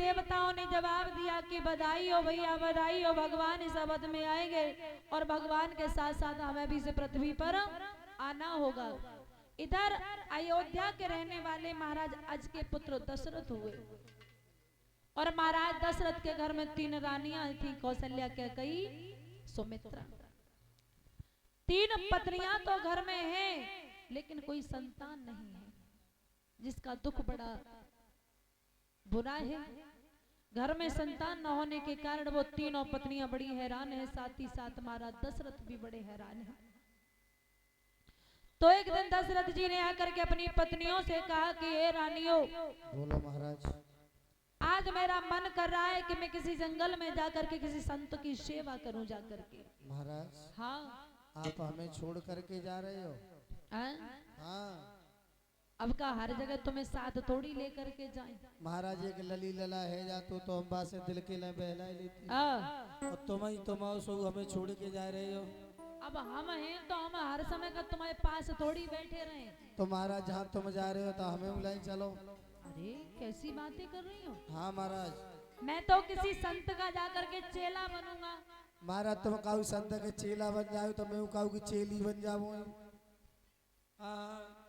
देवताओं ने जवाब दिया कि बधाई हो भैया, बधाई हो, भगवान इस अवध में आएंगे और भगवान के साथ साथ हमें भी इस पृथ्वी पर आना होगा। इधर अयोध्या के रहने वाले महाराज अज के पुत्र दशरथ हुए और महाराज दशरथ के घर में 3 रानियां थी, कौशल्या, कैकेयी, सुमित्रा। 3 पत्नियां तो घर में हैं, लेकिन कोई संतान नहीं है, जिसका दुख बड़ा बुरा है। घर में संतान न होने के कारण वो तीनों पत्नियां बड़ी हैरान है, साथ ही साथ महाराज दशरथ भी बड़े हैरान है। तो एक दिन दशरथ जी ने आकर के अपनी पत्नियों से कहा कि हे रानियों, बोलो महाराज। आज मेरा मन कर रहा है कि मैं किसी जंगल में जाकर के किसी संत की सेवा करूं जाकर के। महाराज, हाँ, आप हमें छोड़ करके जा रहे हो? हाँ। अब का हर जगह तुम्हें साथ थोड़ी लेकर के जाएं। महाराज एक लली लला है जा तो हम बात से दिल के लिए बहला लेती, और तुम सो हमें छोड़ के जा रहे हो। अब हम हैं तो हम हर समय का तुम्हारे पास थोड़ी बैठे रहे। तो महाराज जहाँ तुम जा रहे हो तो हमें बुलाए चलो। अरे कैसी बातें कर रही हो? हाँ महाराज, मैं तो किसी संत का जाकर के चेला बनूंगा। महाराज तुम काऊ संत के चेला बन जाओ तो मैं काऊ की चेली बन जाऊँ। हाँ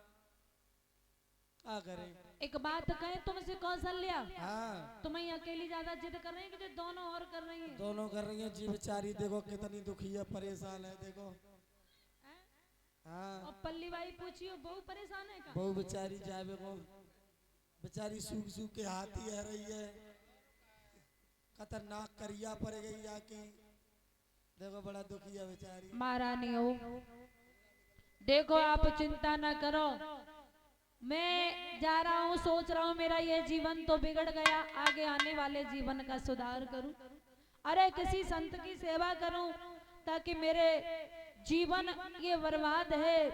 करें। एक बात कहें तुमसे कौशल्या, हाँ। तुम्हें अकेली ज्यादा जिद कर रही है कि दोनों और कर रही हैं? दोनों कर रही हैं जी, बेचारी देखो कितनी दुखी है, परेशान है, देखो। हाँ। और पल्ली बाई पूछियो, बहु परेशान है का? बहु बेचारी जावे को, बेचारी सूख सूख के हाथी है रही है, खतरनाक करिया पड़ गई जाके, देखो बड़ा दुखी है बेचारी। महारानी हो, देखो आप चिंता ना करो, मैं जा रहा हूँ, सोच रहा हूँ मेरा ये जीवन तो बिगड़ गया, आगे आने वाले जीवन का सुधार करूं। अरे किसी संत की सेवा करूं ताकि मेरे जीवन ये बर्बाद है,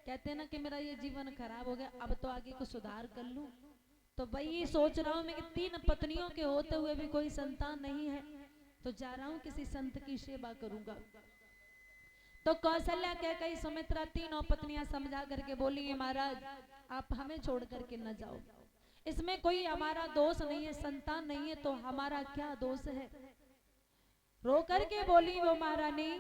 कहते हैं ना कि मेरा ये जीवन खराब हो गया, अब तो आगे को सुधार कर लूं। तो वही सोच रहा हूँ मैं कि 3 पत्नियों के होते हुए भी कोई संतान नहीं है, तो जा रहा हूँ किसी संत की सेवा करूंगा। तो कौशल्या, कैकेयी, सुमित्रा तीनों पत्नियां समझा करके बोली, महाराज आप हमें छोड़ करके न जाओ, इसमें कोई हमारा दोष नहीं है, संतान नहीं है तो हमारा क्या दोष है। रो करके बोली वो महारानी,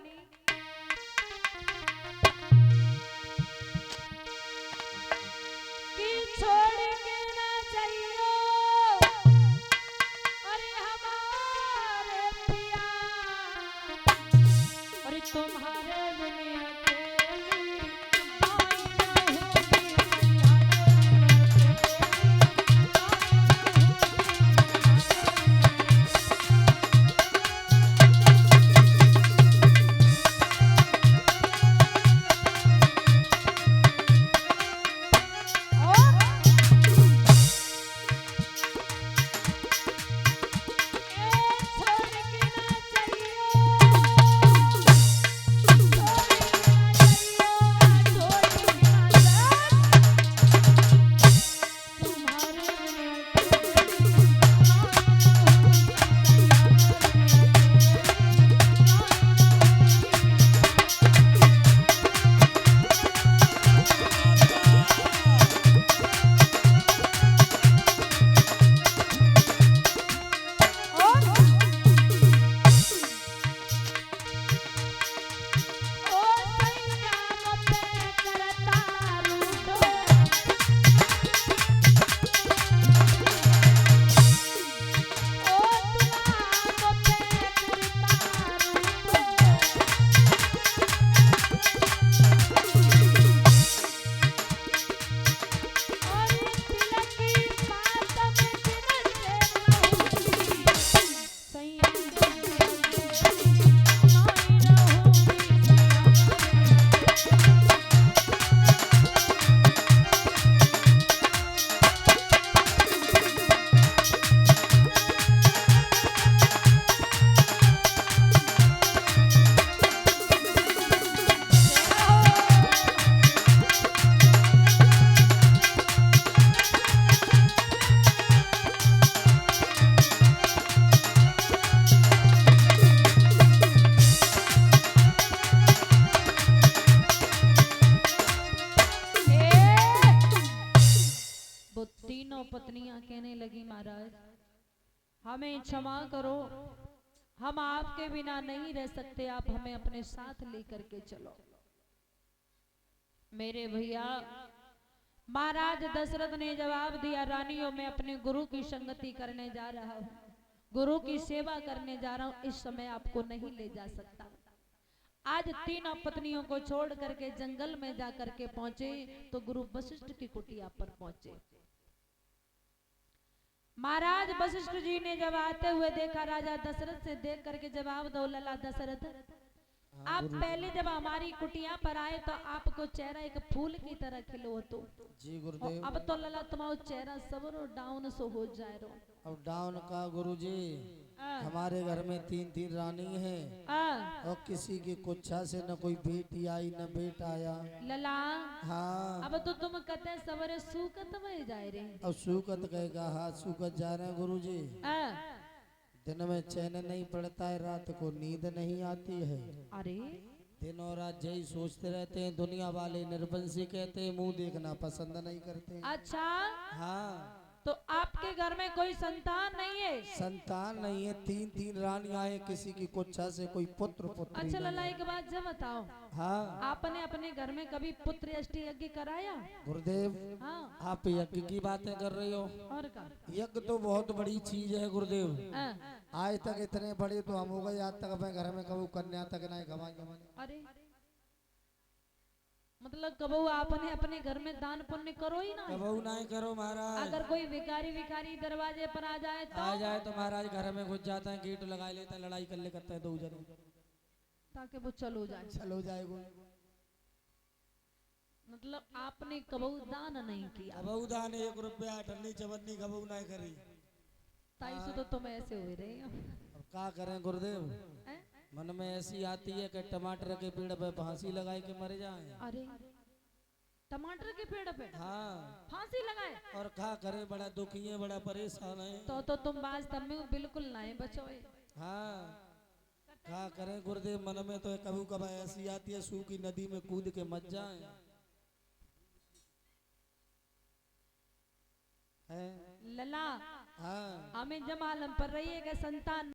कि छोड़ के ना जाइयो अरे हमारे पिया, अरे तुम्हारे दुनिया छोड़ के ना जाइयो हमें क्षमा करो, हम आपके बिना नहीं रह सकते, आप हमें अपने साथ लेकर के चलो। मेरे भैया, महाराज दशरथ ने जवाब दिया, रानियों मैं अपने गुरु की संगति करने जा रहा हूँ, गुरु की सेवा करने जा रहा हूँ, इस समय आपको नहीं ले जा सकता। आज तीनों पत्नियों को छोड़ करके जंगल में जाकर के पहुंचे तो गुरु वशिष्ठ की कुटिया पर पहुंचे। महाराज वशिष्ठ जी ने जब आते हुए देखा, राजा दशरथ से देख करके जवाब दो, लला दशरथ आप पहले जब हमारी कुटिया पर आए तो आपको चेहरा एक फूल की तरह खिलो तो जी गुरुदेव। अब तो लला तुम्हारा चेहरा सबरो डाउन सो हो जाए रो। अब डाउन का गुरुजी, हमारे घर में 3 रानी है और किसी की कुच्छा से न कोई बेटी आई न बेटा आया। लला हाँ अब तो तुम कहते सवरे सूकत में जाए रे। अब सूकत कहेगा, हाँ सूकत जा रहे हैं गुरुजी। दिन में चैन नहीं पड़ता है, रात को नींद नहीं आती है। अरे दिन और रात यही सोचते रहते हैं। दुनिया वाले निर्वंशी कहते हैं, मुंह देखना पसंद नहीं करते। अच्छा हाँ तो आपके घर में कोई संतान नहीं है? संतान नहीं है, 3 रानियां हैं, किसी की कुच्छा से कोई पुत्र पुत्री। अच्छा लला एक बात जब बताओ, हाँ आपने अपने घर में कभी पुत्र अष्टि यज्ञ कराया? गुरुदेव हाँ आप यज्ञ की बातें कर रहे हो, और का यज्ञ तो बहुत बड़ी चीज है गुरुदेव। हाँ। आज तक इतने बड़े तो हम हो गए, आज तक अपने घर में कभी कन्या तक नहीं गवाई। अरे मतलब कबू आपने अपने घर में दान पुण्य करो ही ना? कबू नहीं करो महाराज। अगर कोई भिखारी विखारी दरवाजे पर आ जाए तो महाराज घर में घुस जाता है, गेट लगा लेता है, लड़ाई कर ले करता है 2 जने ताकि वो चलो जाए। चलो जाएगा। मतलब आपने कबू दान नहीं किया? कबू दान 1 रुपया ठन्नी चवन्नी कबू नहीं करी। ताई से तो तुम ऐसे हो रहे हो। अब क्या करें गुरुदेव, मन में ऐसी आती है कि टमाटर के पेड़ पे फांसी लगाए के मर जाए। अरे टमाटर के पेड़ पे हाँ फांसी लगाए? और क्या करे, बड़ा दुखी है, बड़ा परेशान है। तो तुम वास्तव में बिल्कुल नहीं बचोए। हाँ क्या करें गुरुदेव, मन में तो कभी कभी ऐसी आती है, सूखी नदी में कूद के मर जाए। लला हाँ हमें जब मालूम पर रही है कि संतान